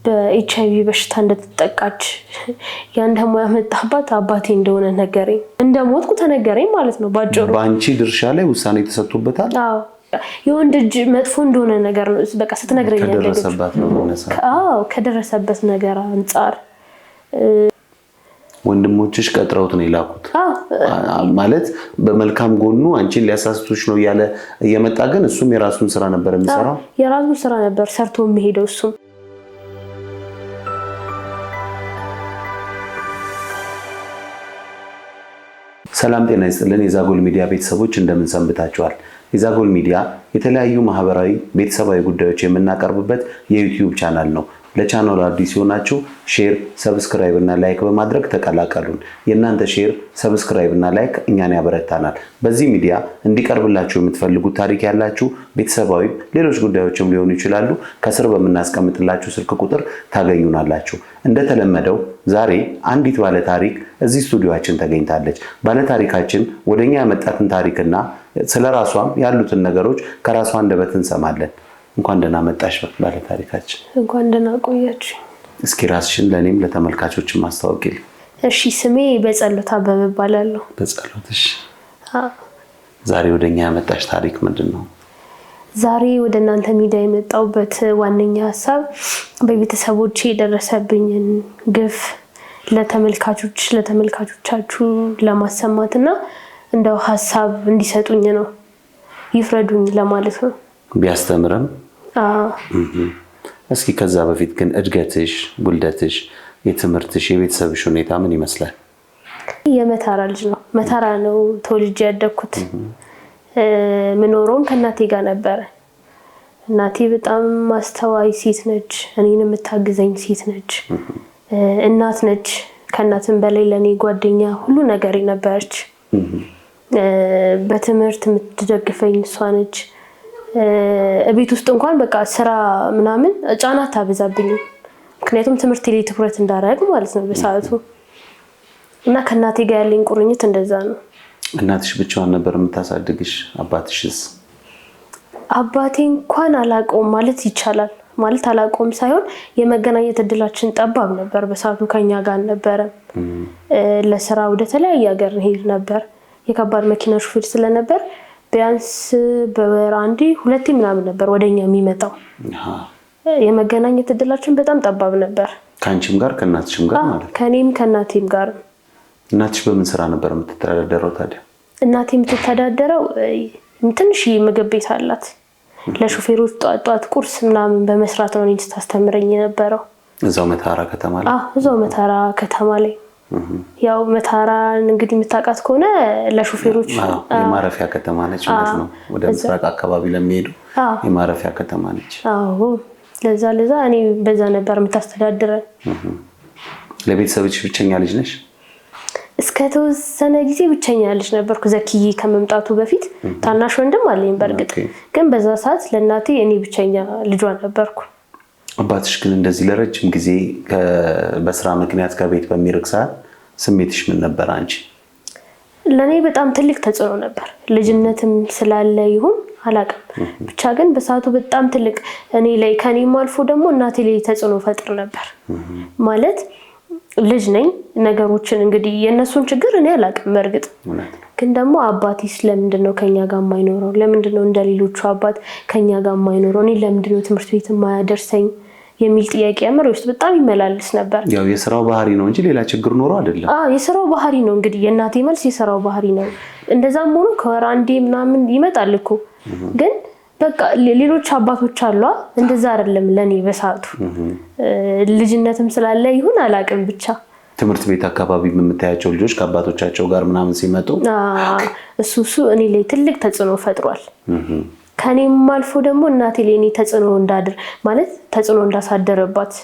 በኤችአይቪ በሽታ እንደተጠቃች ያን ደግሞ ያመጣባት አባቴ እንደሆነ ነገረኝ። እንደሞትኩ ተነገረኝ ማለት ነው ባጭሩ። ባንቺ ድርሻ ላይ ውሳኔ ተሰጥቶበታል? አዎ የወንድ እጅ መጥፎ እንደሆነ ነገር ነው በቃ ስትነግረኝ ከደረሰባት ነው ሆነሳ። አዎ ከደረሰበት ነገር አንፃር ወንድሞችሽ ቀጥረውት ነው ይላኩት ማለት በመልካም ጎኑ አንቺን ሊያሳስቱሽ ነው ያለ እየመጣ ግን እሱም የራሱን ስራ ነበር የሚሰራው። የራሱን ስራ ነበር ሰርቶ የሚሄደው እሱም። ሰላም ጤና ይስጥልን የዛጎል ሚዲያ ቤተሰቦች እንደምን ሰንብታችኋል? የዛጎል ሚዲያ የተለያዩ ማህበራዊ ቤተሰባዊ ጉዳዮች የምናቀርብበት የዩቲዩብ ቻናል ነው። ለቻናሉ አዲስ ሆናችሁ ሼር፣ ሰብስክራይብ እና ላይክ በማድረግ ተቀላቀሉን። የእናንተ ሼር፣ ሰብስክራይብ እና ላይክ እኛን ያበረታናል። በዚህ ሚዲያ እንዲቀርብላችሁ የምትፈልጉት ታሪክ ያላችሁ ቤተሰባዊ ሌሎች ጉዳዮችም ሊሆኑ ይችላሉ ከስር በመናስቀምጥላችሁ ስልክ ቁጥር ታገኙናላችሁ። እንደተለመደው ዛሬ አንዲት ባለ ታሪክ እዚህ ስቱዲዮአችን ተገኝታለች። ባለ ታሪካችን ወደኛ ያመጣትን ታሪክና ስለራሷም ያሉትን ነገሮች ከራሷ አንደበት እንሰማለን። እንኳን ደህና መጣሽ ባለ ታሪካችን። እንኳን ደህና ቆያችሁ። እስኪ ራስሽን ለኔም ለተመልካቾችም አስተዋውቂልኝ። እሺ ስሜ በጸሎት አበበ እባላለሁ። በጸሎትሽ ዛሬ ወደኛ ያመጣሽ ታሪክ ምንድነው? ዛሬ ወደ እናንተ ሚዲያ የመጣውበት ዋነኛ ሐሳብ በቤተሰቦቼ የደረሰብኝን ግፍ ለተመልካቾቻችሁ ለማሰማትና እንደው ሐሳብ እንዲሰጡኝ ነው፣ ይፍረዱኝ ለማለት ነው። ቢያስተምርም እስኪ ከዛ በፊት ግን እድገትሽ፣ ውልደትሽ፣ የትምህርትሽ፣ የቤተሰብሽ ሁኔታ ምን ይመስላል? የመታራ ልጅ ነው። መታራ ነው ተወልጄ ያደግኩት። ምኖረውም ከእናቴ ጋር ነበረ። እናቴ በጣም ማስተዋይ ሴት ነች፣ እኔን የምታግዘኝ ሴት ነች፣ እናት ነች። ከእናትም በላይ ለኔ ጓደኛ ሁሉ ነገር ነበረች። በትምህርት የምትደግፈኝ እሷ ነች። ቤት ውስጥ እንኳን በቃ ስራ ምናምን ጫና ታበዛብኝ፣ ምክንያቱም ትምህርት ላይ ትኩረት እንዳደረግ ማለት ነው በሰዓቱ። እና ከእናቴ ጋር ያለኝ ቁርኝት እንደዛ ነው። እናትሽ ብቻዋን ነበር የምታሳድግሽ? አባትሽስ? አባቴ እንኳን አላውቀውም ማለት ይቻላል። ማለት አላውቀውም ሳይሆን የመገናኘት እድላችን ጠባብ ነበር በሰዓቱ። ከኛ ጋር ነበረ። ለስራ ወደ ተለያየ ሀገር ሄድ ነበር። የከባድ መኪና ሹፌር ስለነበር ቢያንስ በወር አንዴ ሁለቴ ምናምን ነበር ወደኛ የሚመጣው። የመገናኘት እድላችን በጣም ጠባብ ነበር። ከአንቺም ጋር ከእናትሽም ጋር ማለት? ከኔም ከእናቴም ጋር። እናትሽ በምን ስራ ነበር የምትተዳደረው ታዲያ? እናቴ የምትተዳደረው ትንሽ ምግብ ቤት አላት። ለሹፌሮች ጧት ቁርስ ምናምን በመስራት ነው እኔን ስታስተምረኝ የነበረው። እዛው መታራ ከተማ ላይ? እዛው መታራ ከተማ ላይ። ያው መታራን እንግዲህ የምታውቃት ከሆነ ለሹፌሮች የማረፊያ ከተማ ነች ማለት ነው። ወደ ምስራቅ አካባቢ ለሚሄዱ የማረፊያ ከተማ ነች። አዎ ለዛ እኔ በዛ ነበር የምታስተዳድረን። ለቤተሰብሽ ብቸኛ ልጅ ነሽ? እስከ ተወሰነ ጊዜ ብቸኛ ልጅ ነበርኩ። ዘኪዬ ከመምጣቱ በፊት ታናሽ ወንድም አለኝ በርግጥ፣ ግን በዛ ሰዓት ለእናቴ እኔ ብቸኛ ልጇ ነበርኩ። አባትሽ ግን እንደዚህ ለረጅም ጊዜ በስራ ምክንያት ከቤት በሚርቅ ሰዓት ስሜትሽ ምን ነበር አንቺ? ለኔ በጣም ትልቅ ተጽዕኖ ነበር። ልጅነትም ስላለ ይሁን አላውቅም፣ ብቻ ግን በሰዓቱ በጣም ትልቅ እኔ ላይ ከኔም አልፎ ደግሞ እናቴ ላይ ተጽዕኖ ፈጥር ነበር። ማለት ልጅ ነኝ። ነገሮችን እንግዲህ የነሱን ችግር እኔ አላውቅም በርግጥ፣ ግን ደግሞ አባቴስ ለምንድነው ከኛ ጋር የማይኖረው? ለምንድነው እንደሌሎቹ አባት ከኛ ጋር የማይኖረው? እኔ ለምንድነው ትምህርት ቤት የማያደርሰኝ የሚል ጥያቄ አመረ ውስጥ በጣም ይመላለስ ነበር። ያው የሥራው ባህሪ ነው እንጂ ሌላ ችግር ኖሮ አይደለም። የሥራው ባህሪ ነው እንግዲህ የእናቴ መልስ የሥራው ባህሪ ነው። እንደዛም ሆኖ ከወር አንዴ ምናምን ይመጣል እኮ፣ ግን በቃ ሌሎች አባቶች አሉ እንደዛ አይደለም ለኔ በሰዓቱ። ልጅነትም ስላለ ይሁን አላውቅም ብቻ ትምህርት ቤት አካባቢ የምታያቸው ልጆች ከአባቶቻቸው ጋር ምናምን ሲመጡ እሱ እኔ ላይ ትልቅ ተጽዕኖ ፈጥሯል። ከኔም አልፎ ደግሞ እናቴ ላይ እኔ ተጽዕኖ ማለት ተጽዕኖ እንዳሳደረባት።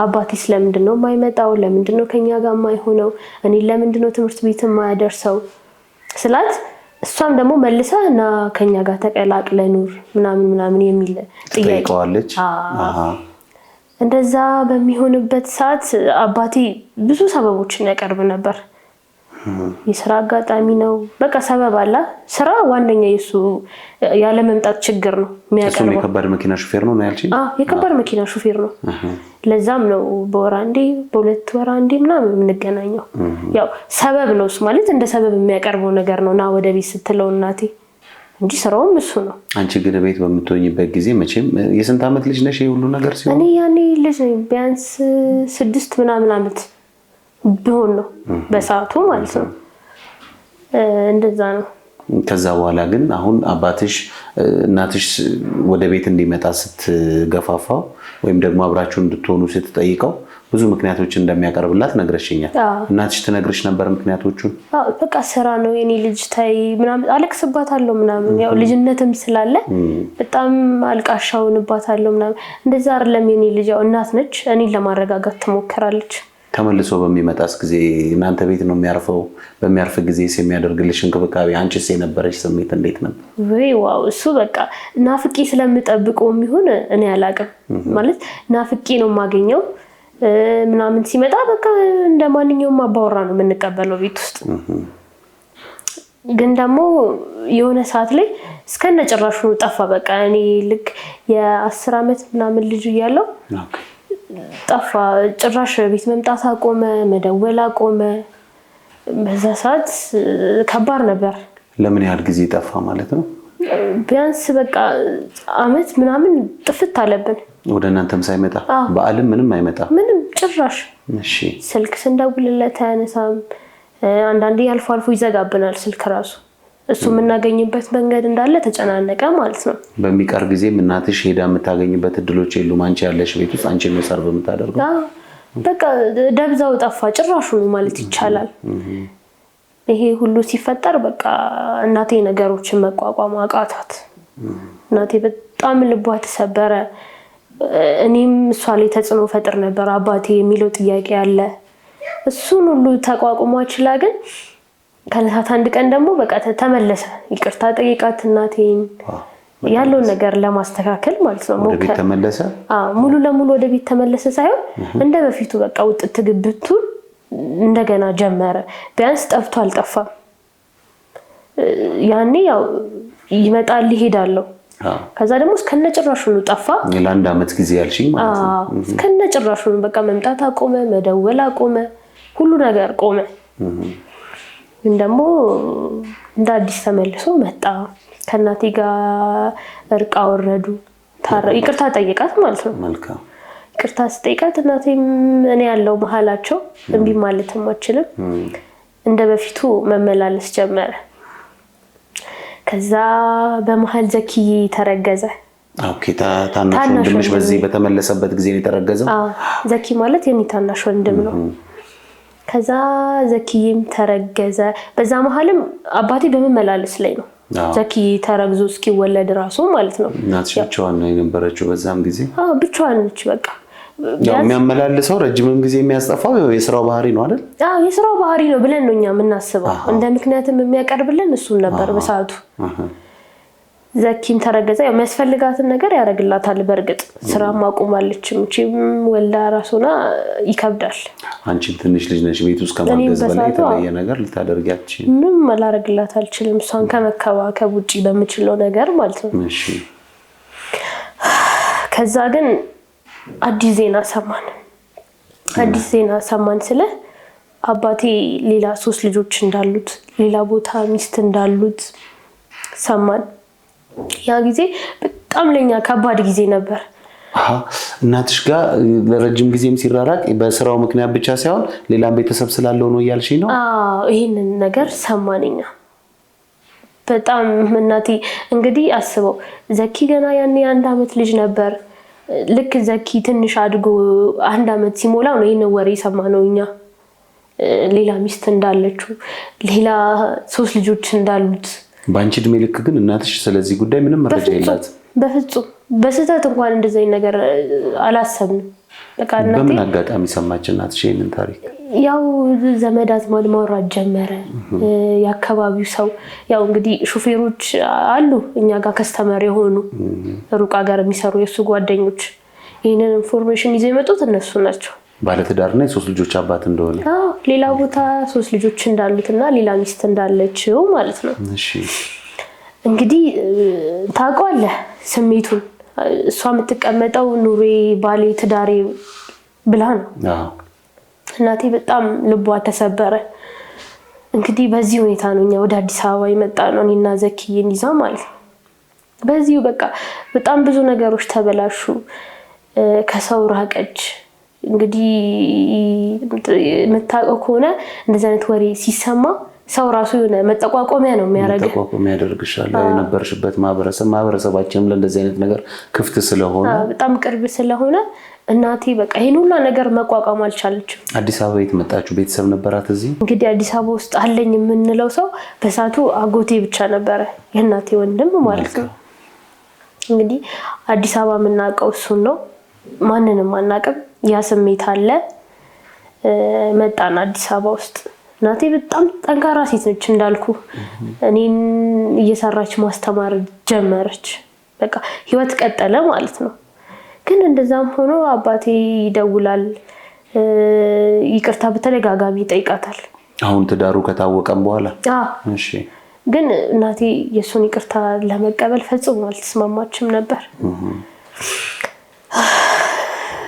አባቴስ ለምንድነው የማይመጣው? ለምንድነው ከኛ ጋር የማይሆነው? እኔ ለምንድነው ትምህርት ቤት የማያደርሰው ስላት፣ እሷም ደግሞ መልሳ እና ከኛ ጋር ተቀላቅለ ኑር ምናምን የሚል ጥያቄ ጠይቀዋለች። እንደዛ በሚሆንበት ሰዓት አባቴ ብዙ ሰበቦችን ያቀርብ ነበር። የሥራ አጋጣሚ ነው፣ በቃ ሰበብ አለ። ስራ ዋነኛ የሱ ያለ መምጣት ችግር ነው የሚያቀርበው። የከባድ መኪና ሹፌር ነው ያልሽኝ? የከባድ መኪና ሹፌር ነው። ለዛም ነው በወር አንዴ በሁለት ወር አንዴ ምናምን የምንገናኘው። ያው ሰበብ ነው እሱ ማለት እንደ ሰበብ የሚያቀርበው ነገር ነው ና ወደ ቤት ስትለው እናቴ እንጂ ስራውም እሱ ነው። አንቺ ግን ቤት በምትሆኝበት ጊዜ መቼም የስንት ዓመት ልጅ ነሽ? ሁሉ ነገር ሲሆን እኔ ያኔ ልጅ ነኝ ቢያንስ 6 ምናምን ዓመት ቢሆን ነው በሰዓቱ ማለት ነው። እንደዛ ነው። ከዛ በኋላ ግን አሁን አባትሽ እናትሽ ወደ ቤት እንዲመጣ ስትገፋፋው ወይም ደግሞ አብራችሁ እንድትሆኑ ስትጠይቀው ብዙ ምክንያቶች እንደሚያቀርብላት ነግረሽኛል። እናትሽ ትነግርሽ ነበር ምክንያቶቹን? በቃ ስራ ነው የኔ ልጅ ታይ ምናምን አለቅስባታለሁ ምናምን ያው ልጅነትም ስላለ በጣም አልቃሻውንባታለሁ ምናምን እንደዛ አይደለም የኔ ልጅ ያው እናት ነች እኔን ለማረጋጋት ትሞክራለች። ተመልሶ በሚመጣስ ጊዜ እናንተ ቤት ነው የሚያርፈው? በሚያርፍ ጊዜስ የሚያደርግልሽ እንክብካቤ አንቺስ የነበረሽ ስሜት እንዴት ነበር? ዋው እሱ በቃ ናፍቄ ስለምጠብቀው የሚሆን እኔ አላቅም ማለት ናፍቄ ነው የማገኘው ምናምን ሲመጣ በቃ እንደማንኛውም አባወራ ነው የምንቀበለው ቤት ውስጥ። ግን ደግሞ የሆነ ሰዓት ላይ እስከነጭራሹ ጠፋ። በቃ እኔ ልክ የ10 ዓመት ምናምን ልጅ እያለሁ ጠፋ። ጭራሽ ቤት መምጣት አቆመ፣ መደወል አቆመ። በዛ ሰዓት ከባድ ነበር። ለምን ያህል ጊዜ ጠፋ ማለት ነው? ቢያንስ በቃ አመት ምናምን ጥፍት አለብን። ወደ እናንተም ሳይመጣ በዓልም ምንም አይመጣ? ምንም ጭራሽ። እሺ ስልክ ስንደውልለት አያነሳም። አንዳንዴ አልፎ አልፎ ይዘጋብናል ስልክ ራሱ። እሱ የምናገኝበት መንገድ እንዳለ ተጨናነቀ ማለት ነው። በሚቀር ጊዜም እናትሽ ሄዳ የምታገኝበት እድሎች የሉም? አንቺ ያለሽ ቤት ውስጥ አንቺ ነው ሰርቭ የምታደርገው? በቃ ደብዛው ጠፋ ጭራሹ ማለት ይቻላል። ይሄ ሁሉ ሲፈጠር በቃ እናቴ ነገሮችን መቋቋም አቃታት። እናቴ በጣም ልቧ ተሰበረ። እኔም እሷ ላይ ተጽዕኖ ፈጥር ነበር። አባቴ የሚለው ጥያቄ አለ። እሱን ሁሉ ተቋቁሟ ይችላ። ግን ከለታት አንድ ቀን ደግሞ በቃ ተመለሰ። ይቅርታ ጠይቃት እናቴን ያለውን ነገር ለማስተካከል ማለት ነው። ወደ ቤት ተመለሰ? ሙሉ ለሙሉ ወደ ቤት ተመለሰ ሳይሆን እንደ በፊቱ በቃ ውጥት ግብቱ እንደገና ጀመረ። ቢያንስ ጠፍቶ አልጠፋም። ያኔ ያው ይመጣል ይሄዳል። ከዛ ደግሞ እስከነጭራሹ ነው ጠፋ። ለአንድ አመት ጊዜ ያልሽኝ ማለት ነው? እስከነጭራሹ በቃ መምጣት አቆመ፣ መደወል አቆመ፣ ሁሉ ነገር ቆመ። ግን ደግሞ እንደ አዲስ ተመልሶ መጣ። ከእናቴ ጋር እርቅ አወረዱ። ይቅርታ ጠይቃት ማለት ነው። መልካም ይቅርታ ስጠይቃት እናቴም እኔ ያለው መሀላቸው እምቢ ማለትም አልችልም። እንደ በፊቱ መመላለስ ጀመረ። ከዛ በመሃል ዘኪዬ ተረገዘ። ኦኬ ታናሽ ወንድምሽ በዚህ በተመለሰበት ጊዜ ነው የተረገዘው? ዘኪ ማለት የኔ ታናሽ ወንድም ነው። ከዛ ዘኪዬም ተረገዘ። በዛ መሃልም አባቴ በመመላለስ ላይ ነው። ዘኪ ተረግዞ እስኪወለድ ራሱ ማለት ነው። እናትሽ ብቻዋን ነው የነበረችው በዛም ጊዜ? ብቻዋን ነች በቃ። ያው የሚያመላልሰው ረጅምም ጊዜ የሚያስጠፋው የስራው ባህሪ ነው አይደል? የስራው ባህሪ ነው ብለን ነው እኛ የምናስበው። እንደ ምክንያትም የሚያቀርብልን እሱን ነበር በሰዓቱ። ዘኪም ተረገዘ። ያው የሚያስፈልጋትን ነገር ያደርግላታል። በእርግጥ ስራ ማቆማለች። እቺም ወልዳ ራሱና ይከብዳል። አንቺም ትንሽ ልጅ ነሽ። ቤት ውስጥ ከማገዝ በላይ የተለየ ነገር ልታደርጊያች? ምንም ማላረግላት አልችልም። እሷን ከመከባከብ ውጪ በምችለው ነገር ማለት ነው። እሺ። ከዛ ግን አዲስ ዜና ሰማን። አዲስ ዜና ሰማን ስለ አባቴ ሌላ 3 ልጆች እንዳሉት፣ ሌላ ቦታ ሚስት እንዳሉት ሰማን። ያ ጊዜ በጣም ለኛ ከባድ ጊዜ ነበር። እናትሽ ጋር ለረጅም ጊዜም ሲራራቅ በስራው ምክንያት ብቻ ሳይሆን ሌላም ቤተሰብ ስላለው ነው እያልሽኝ ነው? ይሄንን ነገር ሰማንኛ። በጣም እናቴ እንግዲህ አስበው ዘኪ ገና ያኔ 1 አመት ልጅ ነበር። ልክ ዘኪ ትንሽ አድጎ 1 አመት ሲሞላው ነው ይሄን ወሬ ሰማነው እኛ። ሌላ ሚስት እንዳለችው፣ ሌላ 3 ልጆች እንዳሉት። በአንቺ እድሜ ልክ ግን እናትሽ ስለዚህ ጉዳይ ምንም መረጃ የላትም? በፍጹም በስህተት እንኳን እንደዚህ ነገር አላሰብንም። በቃ እናቴ በምን አጋጣሚ ሰማች እናትሽ ይሄንን ታሪክ? ያው ዘመድ አዝማድ ማውራት ጀመረ። የአካባቢው ሰው ያው እንግዲህ ሹፌሮች አሉ እኛ ጋር ከስተመር የሆኑ ሩቅ ሀገር የሚሰሩ የሱ ጓደኞች ይሄንን ኢንፎርሜሽን ይዘው የመጡት እነሱ ናቸው። ባለትዳርና የ3 ልጆች አባት እንደሆነ? ሌላ ቦታ 3 ልጆች እንዳሉትና ሌላ ሚስት እንዳለችው ማለት ነው። እሺ። እንግዲህ ታውቀዋለህ ስሜቱን። እሷ የምትቀመጠው ኑሬ ባሌ ትዳሬ ብላ ነው። እናቴ በጣም ልቧ ተሰበረ። እንግዲህ በዚህ ሁኔታ ነው እኛ ወደ አዲስ አበባ የመጣ ነው እኔና ዘኪዬን ይዛ ማለት ነው። በዚሁ በቃ በጣም ብዙ ነገሮች ተበላሹ። ከሰው ራቀች። እንግዲህ የምታውቀው ከሆነ እንደዚህ አይነት ወሬ ሲሰማ ሰው ራሱ የሆነ መጠቋቆሚያ ነው የሚያደርገው። መጠቋቆሚያ ያደርግሻል። የነበርሽበት ማህበረሰባችንም ለእንደዚህ አይነት ነገር ክፍት ስለሆነ በጣም ቅርብ ስለሆነ እናቴ በቃ ይሄን ሁሉ ነገር መቋቋም አልቻለችም። አዲስ አበባ የት መጣችሁ? ቤተሰብ ነበራት እዚህ? እንግዲህ አዲስ አበባ ውስጥ አለኝ የምንለው ሰው በሳቱ አጎቴ ብቻ ነበረ፣ የእናቴ ወንድም ማለት ነው። እንግዲህ አዲስ አበባ የምናውቀው እሱን ነው፣ ማንንም አናውቅም። ያ ስሜት አለ። መጣን አዲስ አበባ ውስጥ። እናቴ በጣም ጠንካራ ሴት ነች እንዳልኩ። እኔን እየሰራች ማስተማር ጀመረች። በቃ ህይወት ቀጠለ ማለት ነው። ግን እንደዛም ሆኖ አባቴ ይደውላል፣ ይቅርታ በተደጋጋሚ ይጠይቃታል። አሁን ትዳሩ ከታወቀም በኋላ እሺ። ግን እናቴ የሱን ይቅርታ ለመቀበል ፈጽሞ አልተስማማችም ነበር።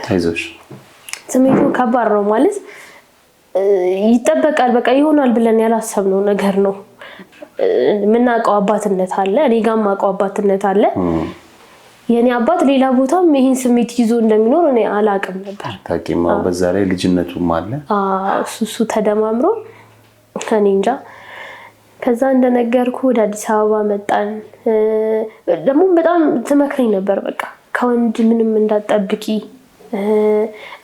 አይዞሽ። ስሜቱ ከባድ ነው ማለት ይጠበቃል። በቃ ይሆናል ብለን ያላሰብነው ነገር ነው። የምናውቀው አባትነት አለ፣ እኔ ጋር የማውቀው አባትነት አለ። የኔ አባት ሌላ ቦታም ይሄን ስሜት ይዞ እንደሚኖር እኔ አላውቅም ነበር። ታቂማ በዛ ላይ ልጅነቱም አለ። እሱ ተደማምሮ እኔ እንጃ። ከዛ እንደነገርኩ ወደ አዲስ አበባ መጣን። ደግሞ በጣም ትመክረኝ ነበር። በቃ ከወንድ ምንም እንዳትጠብቂ፣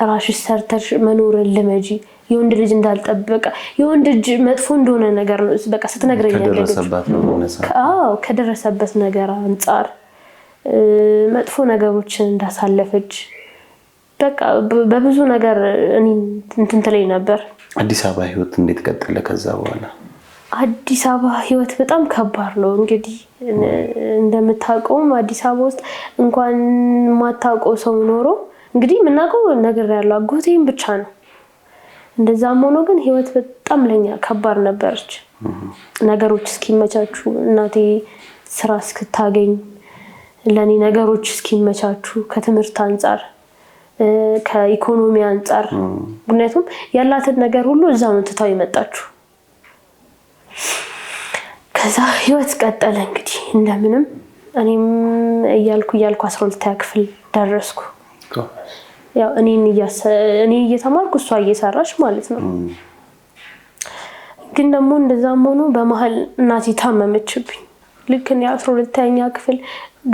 ራስሽ ሰርተሽ መኖርን ልመጂ፣ የወንድ ልጅ እንዳልጠበቀ የወንድ ልጅ መጥፎ እንደሆነ ነገር ነው በቃ ስትነግረኝ ከደረሰበት ነገር አንፃር መጥፎ ነገሮችን እንዳሳለፈች በቃ በብዙ ነገር እኔ እንትን ትለኝ ነበር። አዲስ አበባ ህይወት እንዴት ቀጠለ ከዛ በኋላ? አዲስ አበባ ህይወት በጣም ከባድ ነው። እንግዲህ እንደምታውቀውም አዲስ አበባ ውስጥ እንኳን ማታውቀው ሰው ኖሮ እንግዲህ የምናውቀው ነገር ያለው አጎቴም ብቻ ነው። እንደዛም ሆኖ ግን ህይወት በጣም ለኛ ከባድ ነበረች። ነገሮች እስኪመቻቹ፣ እናቴ ስራ እስክታገኝ፣ ለኔ ነገሮች እስኪመቻቹ ከትምህርት አንፃር ከኢኮኖሚ አንፃር፣ ምክንያቱም ያላትን ነገር ሁሉ እዛው ነው ትታው የመጣችው። ከዛ ህይወት ቀጠለ እንግዲህ እንደምንም እኔም እያልኩ 12ኛ ክፍል ደረስኩ። ያው እኔ እየተማርኩ እሷ እየሰራች ማለት ነው። ግን ደግሞ እንደዛም ሆኖ በመሃል እናቴ ታመመችብኝ። ልክ እኔ 12ኛ ክፍል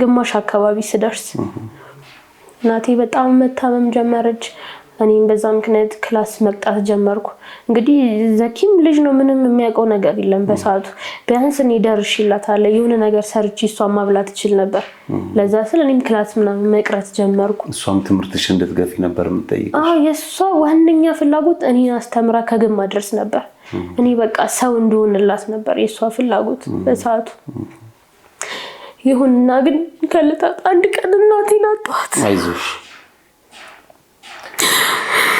ግማሽ አካባቢ ስደርስ እናቴ በጣም መታመም ጀመረች። እኔም በዛ ምክንያት ክላስ መቅጣት ጀመርኩ። እንግዲህ ዘኪም ልጅ ነው፣ ምንም የሚያውቀው ነገር የለም በሰዓቱ። ቢያንስ እኔ ደርሼላታለሁ፣ የሆነ ነገር ሰርቼ እሷን ማብላት እችል ነበር። ለዛ ስለ እኔም ክላስ ምናምን መቅረት ጀመርኩ። እሷም ትምህርትሽ እንድትገፊ ነበር የምትጠይቀው? የእሷ ዋነኛ ፍላጎት እኔን አስተምራ ከግብ ማድረስ ነበር። እኔ በቃ ሰው እንደሆንላት ነበር የእሷ ፍላጎት በሰዓቱ። ይሁንና ግን ከዕለታት አንድ ቀን እናቴን አጣኋት። አይዞሽ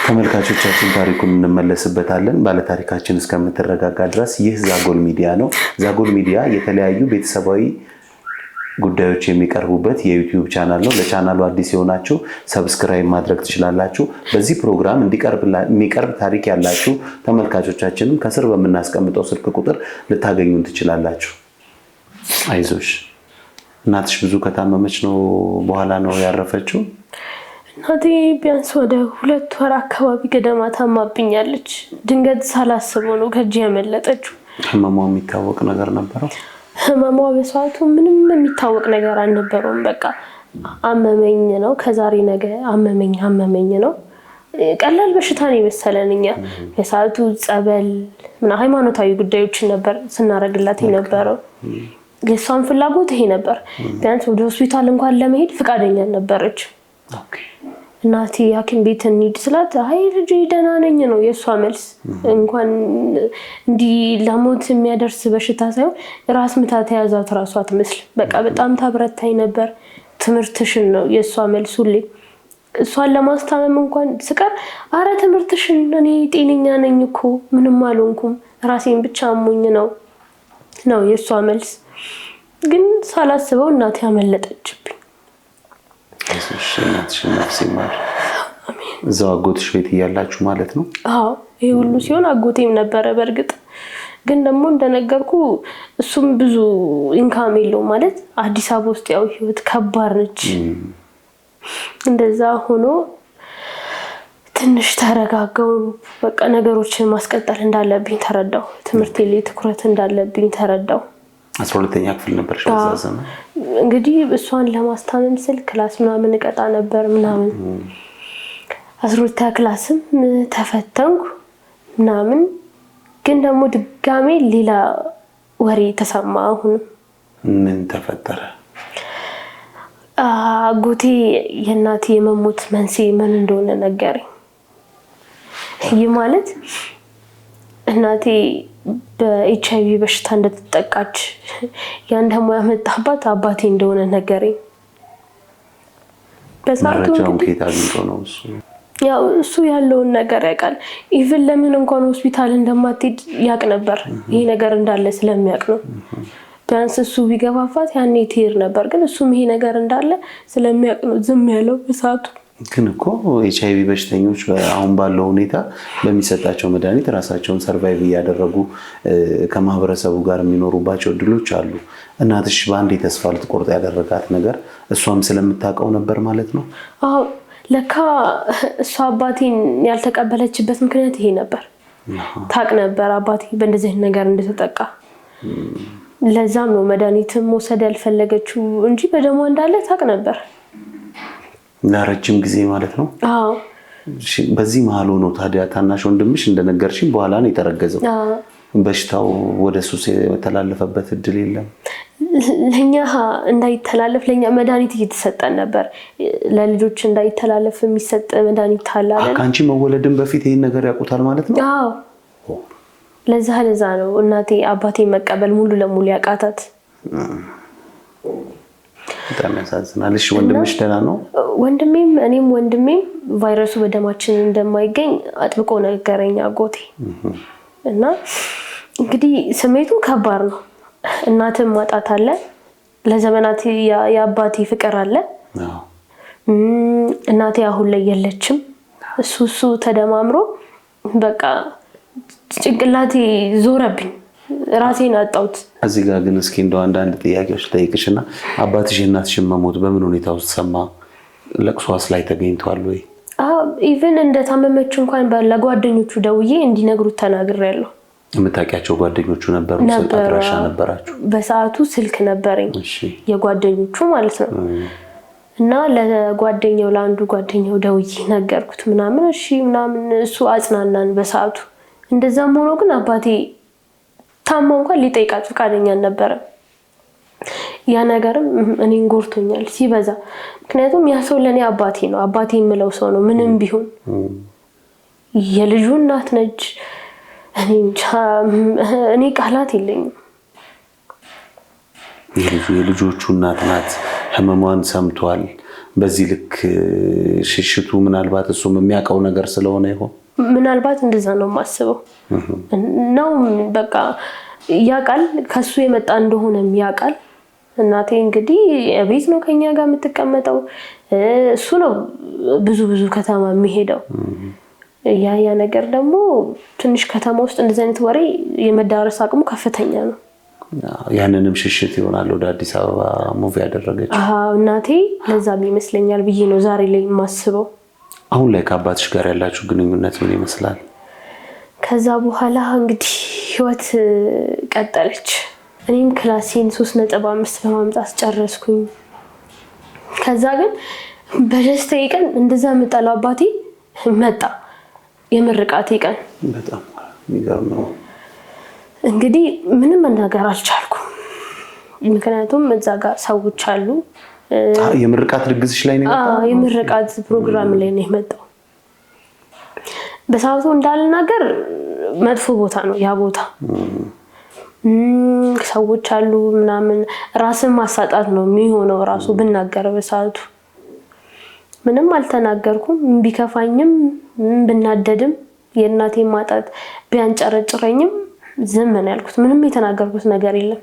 ተመልካቾቻችን፣ ታሪኩን እንመለስበታለን። ባለታሪካችን እስከምትረጋጋ ድረስ ይህ ዛጎል ሚዲያ ነው። ዛጎል ሚዲያ የተለያዩ ቤተሰባዊ ጉዳዮች የሚቀርቡበት የዩቲዩብ ቻናል ነው። ለቻናሉ አዲስ የሆናችሁ ሰብስክራይብ ማድረግ ትችላላችሁ። በዚህ ፕሮግራም የሚቀርብ ታሪክ ያላችሁ ተመልካቾቻችንም ከስር በምናስቀምጠው ስልክ ቁጥር ልታገኙን ትችላላችሁ። አይዞሽ። እናትሽ ብዙ ከታመመች ነው በኋላ ነው ያረፈችው? እናቴ ቢያንስ ወደ 2 ወር አካባቢ ገደማ ታማብኛለች። ድንገት ሳላስበው ነው ከእጄ ያመለጠችው። ህመሟ የሚታወቅ ነገር ነበረው? ህመሟ በሰዓቱ ምንም የሚታወቅ ነገር አልነበረውም። በቃ አመመኝ ነው፣ ከዛሬ ነገ አመመኝ ነው። ቀላል በሽታ ነው የመሰለን እኛ በሰዓቱ። ጸበል ሃይማኖታዊ ጉዳዮችን ነበር ስናረግላት የነበረው። የሷን ፍላጎት ይሄ ነበር። ቢያንስ ወደ ሆስፒታል እንኳን ለመሄድ ፍቃደኛ ነበረች። እናቴ ሐኪም ቤት እንሂድ ስላት አይ ልጅ ደህና ነኝ ነው የሷ መልስ። እንኳን እንዲህ ለሞት የሚያደርስ በሽታ ሳይሆን ራስ ምታት የያዛት ራሷ አትመስል። በቃ በጣም ታብረታኝ ነበር። ትምህርትሽን ነው የሷ መልስ ሁሌ። እሷን ለማስታመም እንኳን ስቀር አረ ትምህርትሽን፣ እኔ ጤነኛ ነኝ እኮ ምንም አልሆንኩም፣ ራሴን ብቻ አሞኝ ነው የሷ መልስ። ግን ሳላስበው እናቴ አመለጠችብኝ። እናትሽ ነፍስ ይማር። እዛው አጎትሽ ቤት እያላችሁ ማለት ነው? አዎ ይሄ ሁሉ ሲሆን አጎቴም ነበረ። በርግጥ ግን ደግሞ እንደነገርኩ እሱም ብዙ ኢንካም የለውም ማለት አዲስ አበባ ውስጥ ያው ህይወት ከባድ ነች። እንደዛ ሆኖ ትንሽ ተረጋጋው። በቃ ነገሮችን ማስቀጠል እንዳለብኝ ተረዳው። ትምህርቴ ላይ ትኩረት እንዳለብኝ ተረዳው። 12ኛ ክፍል ነበርሽ በዛ ዘመን? እንግዲህ እሷን ለማስታመም ስል ክላስ ምናምን እቀጣ ነበር ምናምን 12ኛ ክላስም ተፈተንኩ ምናምን። ግን ደግሞ ድጋሜ ሌላ ወሬ ተሰማ። አሁን ምን ተፈጠረ? አጎቴ የእናቴ የመሞት መንስኤ ምን እንደሆነ ነገረኝ። ይህ ማለት እናቴ በኤችአይቪ በሽታ እንደተጠቃች ያን ደግሞ ያመጣባት አባቴ እንደሆነ ነገረኝ። በሳቱ ከየት አግኝቶ ነው እሱ? ያው እሱ ያለውን ነገር ያውቃል። ኢቭን ለምን እንኳን ሆስፒታል እንደማትሄድ ያውቅ ነበር። ይሄ ነገር እንዳለ ስለሚያውቅ ነው። ቢያንስ እሱ ቢገፋፋት ያኔ ትሄድ ነበር። ግን እሱም ይሄ ነገር እንዳለ ስለሚያውቅ ነው ዝም ያለው በሳቱ። ግን እኮ ኤችአይቪ በሽተኞች አሁን ባለው ሁኔታ በሚሰጣቸው መድኃኒት ራሳቸውን ሰርቫይቭ እያደረጉ ከማህበረሰቡ ጋር የሚኖሩባቸው እድሎች አሉ። እናትሽ በአንዴ ተስፋ ልትቆርጥ ያደረጋት ነገር እሷም ስለምታውቀው ነበር ማለት ነው? አዎ ለካ እሷ አባቴን ያልተቀበለችበት ምክንያት ይሄ ነበር። ታውቅ ነበር አባቴ በእንደዚህ ነገር እንደተጠቃ። ለዛም ነው መድኃኒትም መውሰድ ያልፈለገችው እንጂ በደሟ እንዳለ ታውቅ ነበር። ለረጅም ጊዜ ማለት ነው? አዎ። በዚህ መሀል ሆኖ ታዲያ ታናሽ ወንድምሽ እንደነገርሽኝ በኋላ ነው የተረገዘው። በሽታው ወደ ሱስ የተላለፈበት እድል የለም? ለኛ እንዳይተላለፍ ለኛ መድኃኒት እየተሰጠን ነበር። ለልጆች እንዳይተላለፍ የሚሰጥ መድኃኒት አለ አይደል? አንቺ መወለድን በፊት ይሄን ነገር ያውቁታል ማለት ነው? አዎ። ለዛ ነው እናቴ አባቴ መቀበል ሙሉ ለሙሉ ያቃታት። በጣም ያሳዝናል። እሺ ወንድምሽ ደህና ነው? ወንድሜም ቫይረሱ በደማችን እንደማይገኝ አጥብቆ ነገረኝ አጎቴ። እና እንግዲህ ስሜቱ ከባድ ነው። እናትም ማጣት አለ፣ ለዘመናት የአባቴ ፍቅር አለ። እናቴ አሁን ላይ የለችም። እሱ ተደማምሮ በቃ ጭንቅላቴ ዞረብኝ፣ ራሴን አጣሁት። እዚህ ጋር ግን እስኪ እንደው አንዳንድ ጥያቄዎች ልጠይቅሽና አባትሽ የእናትሽን መሞት በምን ሁኔታ ውስጥ ሰማ? ለቅሶዋስ ላይ ተገኝቷል ወይ? ኢቭን እንደታመመች እንኳን ለጓደኞቹ ደውዬ እንዲነግሩት ተናግሬያለሁ። የምታውቂያቸው ጓደኞቹ ነበሩ? ስልክ አድራሻ ነበራችሁ? በሰዓቱ ስልክ ነበረኝ የጓደኞቹ ማለት ነው። እና ለአንዱ ጓደኛው ደውዬ ነገርኩት ምናምን። እሺ ምናምን እሱ አጽናናን በሰዓቱ። እንደዛም ሆኖ ግን አባቴ ታማ እንኳን ሊጠይቃት ፈቃደኛ አልነበረም። ያ ነገርም እኔን ጎርቶኛል ሲበዛ። ምክንያቱም ያ ሰው ለኔ አባቴ ነው። አባቴ የምለው ሰው ነው ምንም ቢሆን። የልጁ እናት ነች። እኔ ቃላት የለኝም። የልጆቹ እናት ናት። ህመሟን ሰምቷል። በዚህ ልክ ሽሽቱ ምናልባት እሱም የሚያውቀው ነገር ስለሆነ ይሆን? ምናልባት እንደዛ ነው የማስበው። ነው በቃ ያውቃል፣ ከሱ የመጣ እንደሆነም ያውቃል። እናቴ እንግዲህ ቤት ነው ከኛ ጋር የምትቀመጠው። እሱ ነው ብዙ ከተማ የሚሄደው። ያ ነገር ደግሞ ትንሽ ከተማ ውስጥ እንደዚህ አይነት ወሬ የመዳረስ አቅሙ ከፍተኛ ነው። ያንንም ሽሽት ይሆናል ወደ አዲስ አበባ ሙቭ ያደረገችው እናቴ። ለዛም ይመስለኛል ብዬ ነው ዛሬ ላይ የማስበው። አሁን ላይ ከአባትሽ ጋር ያላችሁ ግንኙነት ምን ይመስላል? ከዛ በኋላ እንግዲህ ህይወት ቀጠለች። እኔም ክላሴን 3.5 በማምጣት ጨረስኩኝ። ከዛ ግን በደስታዬ ቀን እንደዛ መጣለው አባቴ መጣ። የምርቃቴ ቀን በጣም የሚገርም ነው። እንግዲህ ምንም መናገር አልቻልኩም። ምክንያቱም እዛ ጋር ሰዎች አሉ። የምርቃት ድግስሽ ላይ ነው የመጣው? የምርቃት ፕሮግራም ላይ ነው የመጣው። በሰዓቱ እንዳልናገር መጥፎ ቦታ ነው ያ ቦታ። ሰዎች አሉ ምናምን ራስን ማሳጣት ነው የሚሆነው ራሱ ብናገር። በሰዓቱ ምንም አልተናገርኩም። ቢከፋኝም ብናደድም የእናቴ ማጣት ቢያንጨረጭረኝም ዝም ነው ያልኩት። ምንም የተናገርኩት ነገር የለም።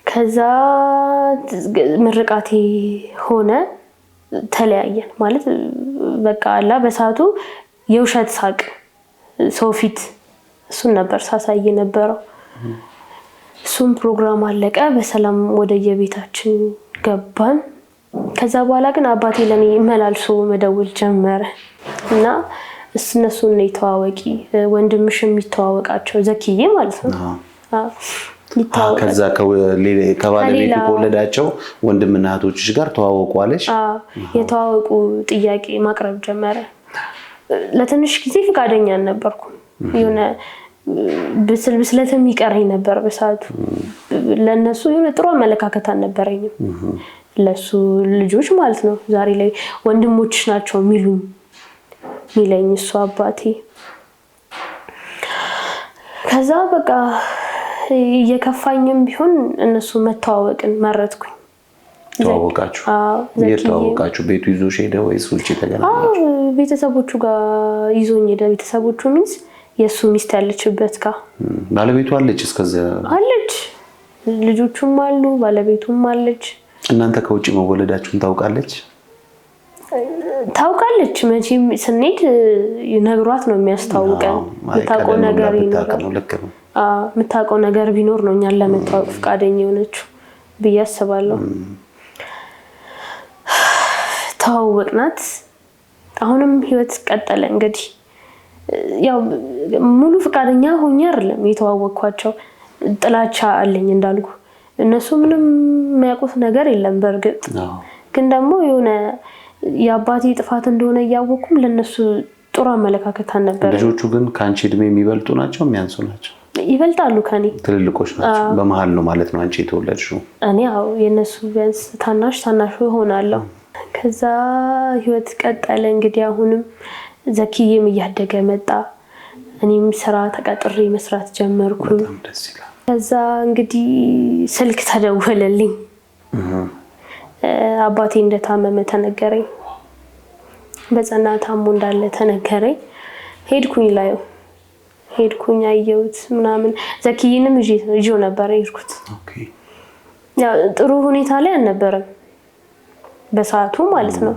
ከዛ ምርቃቴ ሆነ። ተለያየን ማለት በቃ አላ በሰዓቱ የውሸት ሳቅ ሰው ፊት እሱን ነበር ሳሳይ ነበረው። እሱም ፕሮግራም አለቀ በሰላም ወደ የቤታችን ገባን። ከዛ በኋላ ግን አባቴ ለኔ መላልሶ መደወል ጀመረ እና እነሱን ነው ተዋወቂ ወንድምሽም ይተዋወቃቸው ዘኪዬ ማለት ነው። ከዛ ከባለቤቱ ከወለዳቸው ወንድምና እህቶችሽ ጋር ተዋወቁ አለሽ? የተዋወቁ ጥያቄ ማቅረብ ጀመረ። ለትንሽ ጊዜ ፍቃደኛ አልነበርኩም። የሆነ ብስለትም ይቀረኝ ነበር በሰዓቱ። ለነሱ የሆነ ጥሩ አመለካከት አልነበረኝም ለሱ ልጆች ማለት ነው። ዛሬ ላይ ወንድሞችሽ ናቸው ሚለኝ እሱ አባቴ። ከዛ በቃ እየከፋኝም ቢሆን እነሱ መተዋወቅን መረጥኩኝ። ተዋወቃችሁ? የተዋወቃችሁ ቤቱ ይዞሽ ሄደ ወይስ ውጪ ተገናኛችሁ? ቤተሰቦቹ ጋር ይዞኝ ሄደ። ቤተሰቦቹ ሚንስ የሱ ሚስት ያለችበት ጋር። ባለቤቱ አለች? እስከዛ አለች፣ ልጆቹም አሉ፣ ባለቤቱም አለች። እናንተ ከውጪ መወለዳችሁን ታውቃለች? ታውቃለች። መቼም ስንሄድ ነግሯት ነው የሚያስታውቀን። የምታውቀው ነገር ይኖራል። የምታውቀው ነገር ቢኖር ነው እኛን ለመታወቅ ፈቃደኛ የሆነችው ብዬ አስባለሁ። ተዋወቅናት። አሁንም ህይወት ቀጠለ። እንግዲህ ያው ሙሉ ፈቃደኛ ሆኜ አይደለም የተዋወቅኳቸው። ጥላቻ አለኝ እንዳልኩ። እነሱ ምንም የሚያውቁት ነገር የለም በእርግጥ ግን ደግሞ የሆነ የአባቴ ጥፋት እንደሆነ እያወቁም ለነሱ ጥሩ አመለካከት አልነበረ። ልጆቹ ግን ካንቺ እድሜ የሚበልጡ ናቸው የሚያንሱ ናቸው? ይበልጣሉ ከኔ። ትልልቆች ናቸው። በመሃል ነው ማለት ነው አንቺ የተወለድሽው? እኔ ያው የነሱ ቢያንስ ታናሽ ሆናለሁ። ከዛ ህይወት ቀጠለ። እንግዲህ አሁንም ዘኪዬም እያደገ መጣ። እኔም ስራ ተቀጥሬ መስራት ጀመርኩ። በጣም ደስ ይላል። ከዛ እንግዲህ ስልክ ተደወለልኝ። አባቴ እንደታመመ ተነገረኝ። በጸና ታሞ እንዳለ ተነገረኝ። ሄድኩኝ አየሁት ምናምን። ዘኪዬንም ይዤው ነበር የሄድኩት። ያው ጥሩ ሁኔታ ላይ አልነበረም በሰዓቱ ማለት ነው።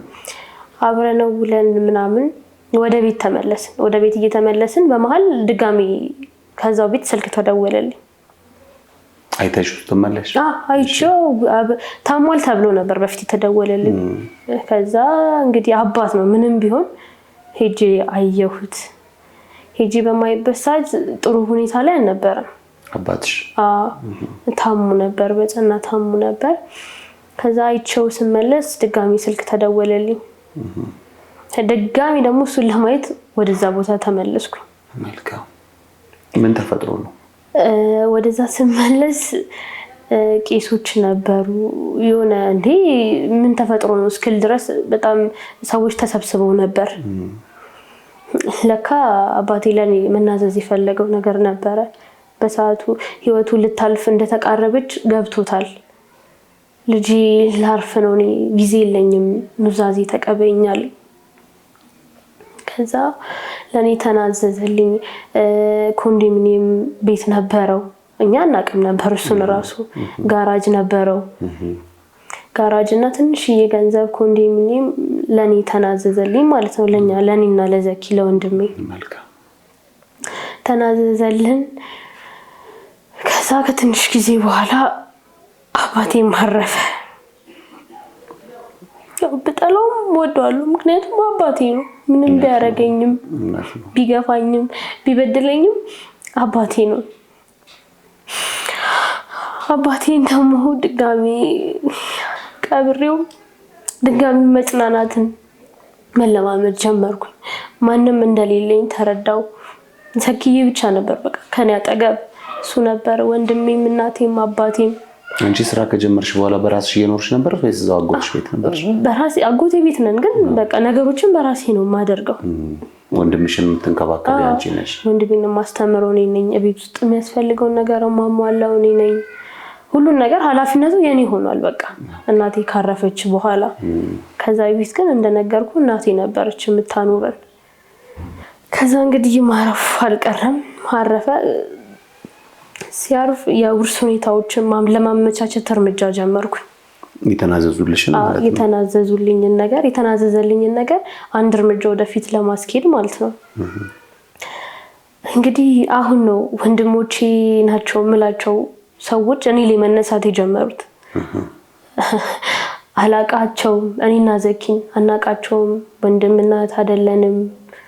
አብረነው ውለን ምናምን ወደ ቤት ተመለስን። ወደ ቤት እየተመለስን በመሃል ድጋሚ ከዛው ቤት ስልክ ተደወለልኝ። አይተሽው ተመለሽ? አይቼው ታሟል ተብሎ ነበር በፊት ተደወለልኝ። ከዛ እንግዲህ አባት ነው ምንም ቢሆን ሄጄ አየሁት። ሄጄ በማይበት ሰዓት ጥሩ ሁኔታ ላይ አልነበረም አባትሽ። ታሙ ነበር፣ በጸና ታሙ ነበር። ከዛ አይቼው ስመለስ ድጋሚ ስልክ ተደወለልኝ። ድጋሚ ደግሞ እሱን ለማየት ወደዛ ቦታ ተመለስኩ። መልካም። ምን ተፈጥሮ ነው? ወደዛ ስመለስ ቄሶች ነበሩ። የሆነ እንዴ ምን ተፈጥሮ ነው እስክል ድረስ በጣም ሰዎች ተሰብስበው ነበር። ለካ አባቴ ለኔ መናዘዝ የፈለገው ነገር ነበረ። በሰዓቱ ህይወቱ ልታልፍ እንደተቃረበች ገብቶታል። ልጅ ላርፍ ነው፣ እኔ ጊዜ የለኝም፣ ኑዛዜ ተቀበይኛል። ከዛ ለኔ ተናዘዘልኝ። ኮንዶሚኒየም ቤት ነበረው፣ እኛ እናቅም ነበር። እሱን ራሱ ጋራጅ ነበረው። ጋራጅ እና ትንሽዬ ገንዘብ ኮንዶሚኒየም ለኔ ተናዘዘልኝ ማለት ነው። ለኔና ለዘኪ ለወንድሜ ተናዘዘልን። ከዛ ከትንሽ ጊዜ በኋላ አባቴ ማረፈ። ያው በጠላውም ወደዋለሁ፣ ምክንያቱም አባቴ ነው። ምንም ቢያረገኝም ቢገፋኝም ቢበድለኝም አባቴ ነው። አባቴን ደግሞ ድጋሚ ቀብሬው ድጋሚ መጽናናትን መለማመድ ጀመርኩኝ። ማንም እንደሌለኝ ተረዳው። ዘኪዬ ብቻ ነበር በቃ ከኔ አጠገብ እሱ ነበር፣ ወንድሜም እናቴም አባቴም። አንቺ ስራ ከጀመርሽ በኋላ በራስሽ እየኖርሽ ነበር ወይስ እዛው አጎትሽ ቤት ነበር? በራሴ አጎቴ ቤት ነን፣ ግን በቃ ነገሮችን በራሴ ነው የማደርገው። ወንድምሽን የምትንከባከቢ አንቺ ነሽ? ወንድሜን ማስተምረው እኔ ነኝ። ቤት ውስጥ የሚያስፈልገውን ነገር ማሟላው እኔ ነኝ። ሁሉን ነገር ኃላፊነቱ የኔ ሆኗል በቃ እናቴ ካረፈች በኋላ። ከዛ ቤት ግን እንደነገርኩ እናቴ ነበረች የምታኖረን። ከዛ እንግዲህ ማረፍ አልቀረም፣ አረፈ። ሲያርፍ የውርስ ሁኔታዎችን ለማመቻቸት እርምጃ ጀመርኩኝ። የተናዘዙልሽን ማለት ነው። የተናዘዘልኝን ነገር አንድ እርምጃ ወደፊት ለማስኬድ ማለት ነው። እንግዲህ አሁን ነው ወንድሞቼ ናቸው የምላቸው ሰዎች እኔ ላይ መነሳት የጀመሩት። አላቃቸውም፣ እኔና ዘኪን አናቃቸውም፣ ወንድምና እናት አይደለንም።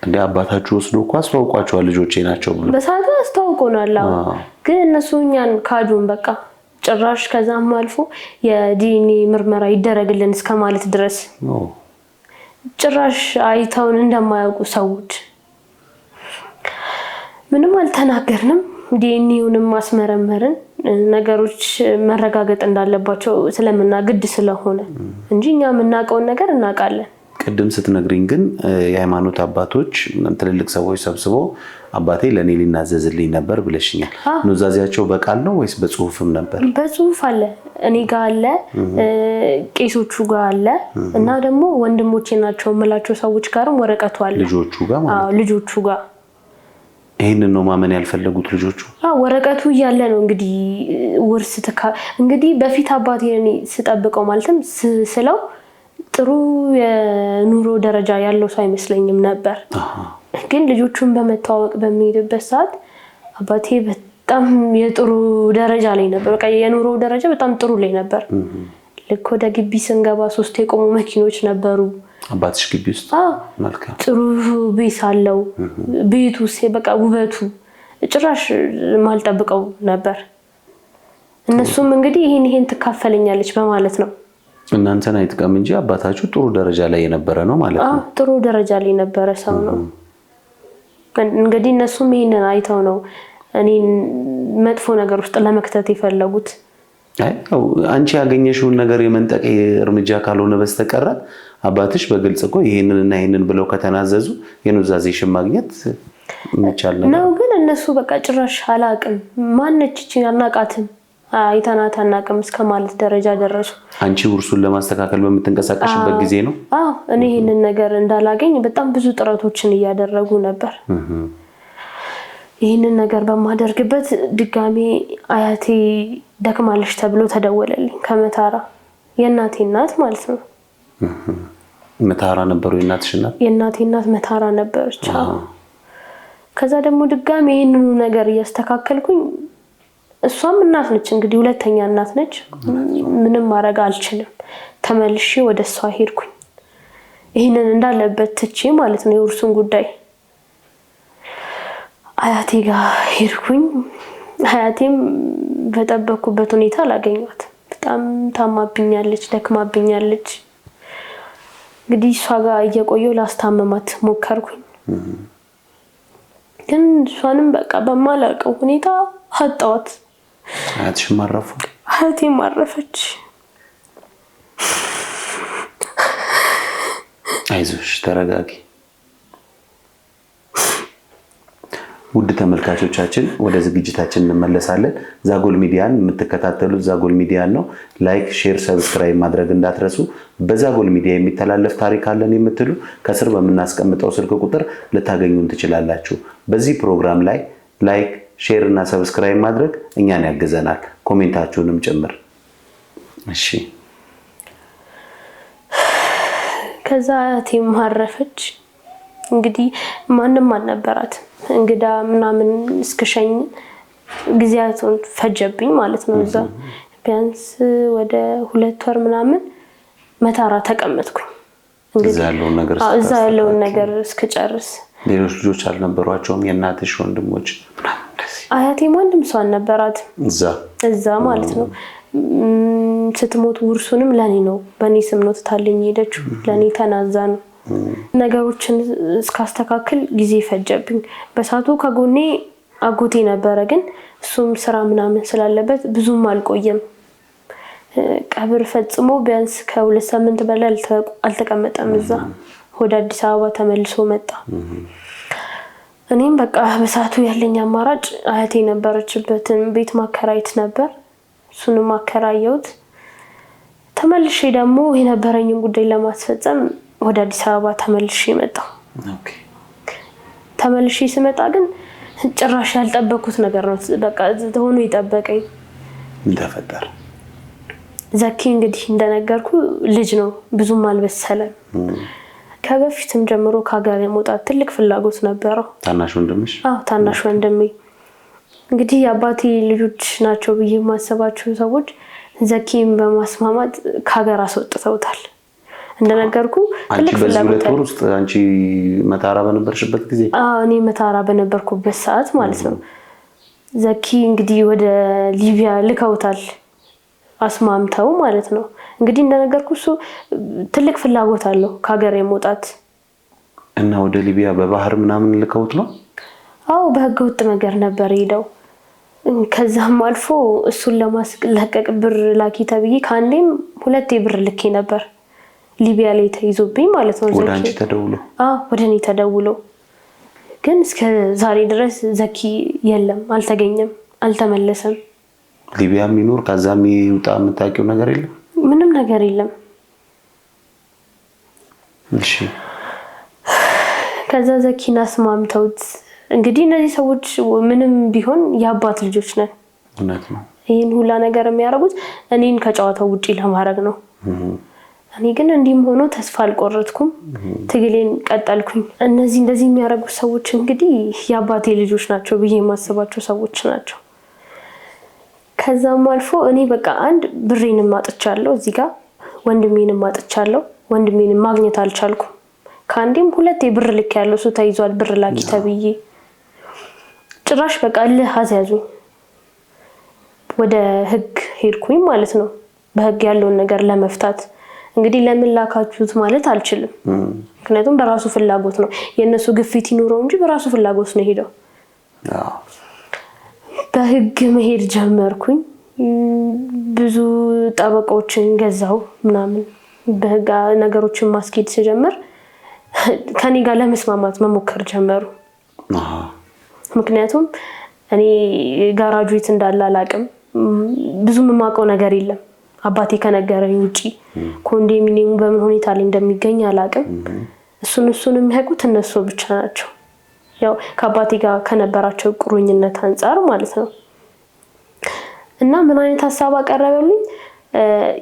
እንደ አባታችሁ ወስዶ እኮ አስተዋውቋቸዋል ልጆቼ ናቸው ብሎ በሰዓቱ አስተዋውቆናል። ግን እነሱ እኛን ካዱን በቃ ጭራሽ። ከዛም አልፎ የዲኤንኤ ምርመራ ይደረግልን እስከማለት ድረስ ጭራሽ አይተውን እንደማያውቁ ሰዎች። ምንም አልተናገርንም። ዲኤንኤውንም ማስመረመርን ነገሮች መረጋገጥ እንዳለባቸው ስለምናግድ ስለሆነ እንጂ እኛ የምናውቀውን ነገር እናውቃለን። ቅድም ስትነግሪኝ ግን የሃይማኖት አባቶች ትልልቅ ሰዎች ሰብስበው አባቴ ለኔ ሊናዘዝልኝ ነበር ብለሽኛል። ኑዛዜያቸው በቃል ነው ወይስ በጽሁፍም ነበር? በጽሁፍ አለ፣ እኔ ጋር አለ፣ ቄሶቹ ጋር አለ እና ደግሞ ወንድሞቼ ናቸው የምላቸው ሰዎች ጋርም ወረቀቱ አለ። ልጆቹ ጋር ማለት ነው? ልጆቹ ጋር። ይሄንን ነው ማመን ያልፈለጉት ልጆቹ? ወረቀቱ እያለ ነው እንግዲህ ውርስ እንግዲህ በፊት አባቴ እኔ ስጠብቀው ማለትም ስለው ጥሩ የኑሮ ደረጃ ያለው ሰው አይመስለኝም ነበር። ግን ልጆቹን በመተዋወቅ በሚሄድበት ሰዓት አባቴ በጣም የጥሩ ደረጃ ላይ ነበር። በቃ የኑሮ ደረጃ በጣም ጥሩ ላይ ነበር። ልክ ወደ ግቢ ስንገባ 3 የቆሙ መኪኖች ነበሩ። አባትሽ ግቢ ውስጥ? መልካም። ጥሩ ቤት አለው። ቤቱ በቃ ውበቱ ጭራሽ ማልጠብቀው ነበር። እነሱም እንግዲህ ይሄን ትካፈለኛለች በማለት ነው። እናንተን አይጥቀም እንጂ አባታችሁ ጥሩ ደረጃ ላይ የነበረ ነው ማለት ነው። ጥሩ ደረጃ ላይ የነበረ ሰው ነው። እንግዲህ እነሱም ይሄንን አይተው ነው እኔን መጥፎ ነገር ውስጥ ለመክተት የፈለጉት። አንቺ ያገኘሽውን ነገር የመንጠቅ እርምጃ ካልሆነ በስተቀር አባትሽ በግልጽ እኮ ይሄንንና ይሄንን ብለው ከተናዘዙ የኑዛዜሽን ማግኘት የሚቻል ነው። ግን እነሱ በቃ ጭራሽ አላቅም፣ ማነች እቺ አናቃትም፣ አይተናት አናቅም እስከማለት ደረጃ ደረሱ። አንቺ ውርሱን ለማስተካከል በምትንቀሳቀሽበት ጊዜ ነው? እኔ ይሄንን ነገር እንዳላገኝ በጣም ብዙ ጥረቶችን እያደረጉ ነበር። ይሄንን ነገር በማደርግበት ድጋሜ አያቴ ደክማለች ተብሎ ተደወለልኝ ከመታራ። የእናቴ እናት ማለት ነው። መታራ ነበሩ የእናትሽ እናት? የእናቴ እናት መታራ ነበረች። ከዛ ደግሞ ድጋሜ ይሄንኑ ነገር እያስተካከልኩኝ፣ እሷም እናት ነች እንግዲህ ሁለተኛ እናት ነች። ምንም ማድረግ አልችልም። ተመልሼ ወደ እሷ ሄድኩኝ። ይሄንን እንዳለበት ትቼ ማለት ነው የውርሱን ጉዳይ አያቴ ጋር ሄድኩኝ። አያቴም በጠበኩበት ሁኔታ አላገኘኋት። በጣም ታማብኛለች፣ ደክማብኛለች። እንግዲህ እሷ ጋር እየቆየሁ ላስታመማት ሞከርኩኝ። ግን እሷንም በቃ በማላውቀው ሁኔታ አጣኋት። አያትሽም አረፉ? አያቴም አረፈች። አይዞሽ፣ ተረጋጊ። ውድ ተመልካቾቻችን ወደ ዝግጅታችን እንመለሳለን። ዛጎል ሚዲያን የምትከታተሉት ዛጎል ሚዲያን ነው። ላይክ፣ ሼር፣ ሰብስክራይብ ማድረግ እንዳትረሱ። በዛጎል ሚዲያ የሚተላለፍ ታሪክ አለን የምትሉ ከስር በምናስቀምጠው ስልክ ቁጥር ልታገኙን ትችላላችሁ። በዚህ ፕሮግራም ላይ ላይክ፣ ሼር እና ሰብስክራይብ ማድረግ እኛን ያግዘናል፣ ኮሜንታችሁንም ጭምር። እሺ። ከዛ አያቴም አረፈች። እንግዲህ ማንም አልነበራት። እንግዳ ምናምን እስከሸኝ ጊዜያቱን ፈጀብኝ ማለት ነው። እዛ ቢያንስ ወደ 2 ወር ምናምን መታራ ተቀመጥኩኝ። እንግዲህ እዛ ያለውን ነገር እስከጨርስ። ሌሎች ልጆች አልነበሯቸውም? የእናትሽ ወንድሞች? አያቴ ማንም ሰው አልነበራት እዛ ማለት ነው። ስትሞት ውርሱንም ለኔ ነው በኔ ስም ነው ትታልኝ ሄደችው። ለኔ ተናዛ ነው። ነገሮችን እስካስተካክል ጊዜ ፈጀብኝ። በሳቱ ከጎኔ አጎቴ ነበረ፣ ግን እሱም ስራ ምናምን ስላለበት ብዙም አልቆየም። ቀብር ፈጽሞ ቢያንስ ከ2 ሳምንት በላይ አልተቀመጠም እዛ። ወደ አዲስ አበባ ተመልሶ መጣ። እኔም በቃ በሳቱ ያለኝ አማራጭ አያቴ ነበረችበትን ቤት ማከራየት ነበር። እሱንም አከራየሁት። ተመልሼ ደግሞ የነበረኝን ጉዳይ ለማስፈጸም ወደ አዲስ አበባ ተመልሼ መጣሁ። ተመልሼ ስመጣ ግን ጭራሽ ያልጠበኩት ነገር ነው በቃ ሆኖ የጠበቀኝ። ምን ተፈጠረ? ዘኪ እንግዲህ እንደነገርኩ ልጅ ነው፣ ብዙም አልበሰለም። ከበፊትም ጀምሮ ከሀገር የመውጣት ትልቅ ፍላጎት ነበረው። ታናሽ ወንድምሽ? አዎ ታናሽ ወንድሜ። እንግዲህ የአባቴ ልጆች ናቸው ብዬ የማስባቸው ሰዎች ዘኪን በማስማማት ከሀገር አስወጥተውታል። እንደነገርኩ ትልቅ ፍላጎት በዚህ ውስጥ አንቺ መታራ በነበርሽበት ጊዜ? አዎ እኔ መታራ በነበርኩበት ሰዓት ማለት ነው። ዘኪ እንግዲህ ወደ ሊቢያ ልከውታል አስማምተው ማለት ነው። እንግዲህ እንደነገርኩ እሱ ትልቅ ፍላጎት አለው ከሀገር የመውጣት እና ወደ ሊቢያ በባህር ምናምን ልከውት ነው? አዎ በህገወጥ ነገር ነበር ሄደው። ከዛም አልፎ እሱን ለማስለቀቅ ብር ላኪ ተብዬ ከአንዴም 2 ብር ልኬ ነበር ሊቢያ ላይ ተይዞብኝ ማለት ነው። ወደ አንቺ ተደውሎ? አዎ ወደ እኔ ተደውሎ፣ ግን እስከ ዛሬ ድረስ ዘኪ የለም፣ አልተገኘም፣ አልተመለሰም። ሊቢያ የሚኖር ከዛም ይውጣ የምታውቂው ነገር የለም? ምንም ነገር የለም። እሺ ከዛ ዘኪን አስማምተውት እንግዲህ እነዚህ ሰዎች ምንም ቢሆን የአባት ልጆች ነን። እውነት ነው። ይሄን ሁላ ነገር የሚያደርጉት እኔን ከጨዋታው ውጪ ለማድረግ ነው። እኔ ግን እንዲህም ሆኖ ተስፋ አልቆረጥኩም፣ ትግሌን ቀጠልኩኝ። እንደዚህ የሚያደርጉት ሰዎች እንግዲህ የአባቴ ልጆች ናቸው ብዬ የማስባቸው ሰዎች ናቸው። ከዛም አልፎ እኔ በቃ አንድ ብሬንም አጥቻለሁ፣ እዚህ ጋር ወንድሜንም አጥቻለሁ። ወንድሜንም ማግኘት አልቻልኩም። ከአንዴም 2 ብር ልክ ያለው እሱ ተይዟል፣ ብር ላኪ ተብዬ ጭራሽ በቃ አዝያዙኝ። ወደ ህግ ሄድኩኝ ማለት ነው፣ በህግ ያለውን ነገር ለመፍታት። እንግዲህ ለምን ላካችሁት ማለት አልችልም፣ ምክንያቱም በራሱ ፍላጎት ነው። የነሱ ግፊት ይኖረው እንጂ በራሱ ፍላጎት ነው ሄደው። በህግ መሄድ ጀመርኩኝ። ብዙ ጠበቃዎችን ገዛው ምናምን። በህግ ነገሮችን ማስኬድ ሲጀምር ከኔ ጋር ለመስማማት መሞከር ጀመሩ። ምክንያቱም እኔ ጋራጁ የት እንዳለ አላውቅም፣ ብዙም የማውቀው ነገር የለም አባቴ ከነገረኝ ውጪ። ኮንዶሚኒየሙ በምን ሁኔታ ላይ እንደሚገኝ አላውቅም። እሱን የሚያውቁት እነሱ ብቻ ናቸው፣ ያው ከአባቴ ጋር ከነበራቸው ቁርኝነት አንፃር ማለት ነው። እና ምን አይነት ሐሳብ አቀረበልኝ?